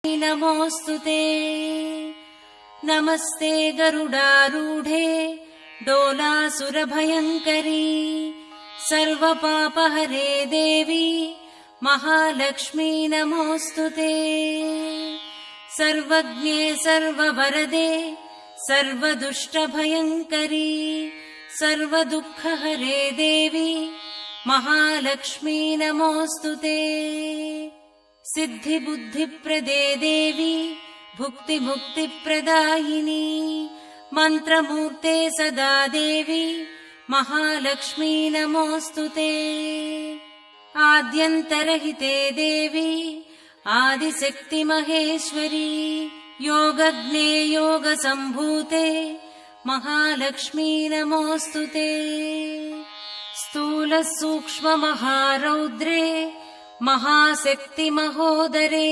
नमोऽस्तुते। नमस्ते गरुडारूढे डोलासुरभयङ्करी सर्वपापहरे देवी महालक्ष्मी नमोऽस्तुते। सर्वज्ञे सर्ववरदे सर्वदुष्टभयङ्करी सर्वदुःखहरे देवी महालक्ष्मी नमोऽस्तुते। सिद्धिबुद्धिप्रदे देवी भुक्तिमुक्तिप्रदायिनी मन्त्रमूर्ते सदा देवी महालक्ष्मी नमोऽस्तुते। आद्यन्तरहिते देवी आदिशक्तिमहेश्वरी योगज्ञे योगसम्भूते महालक्ष्मी नमोऽस्तुते। स्थूलसूक्ष्ममहारौद्रे महाशक्तिमहोदरे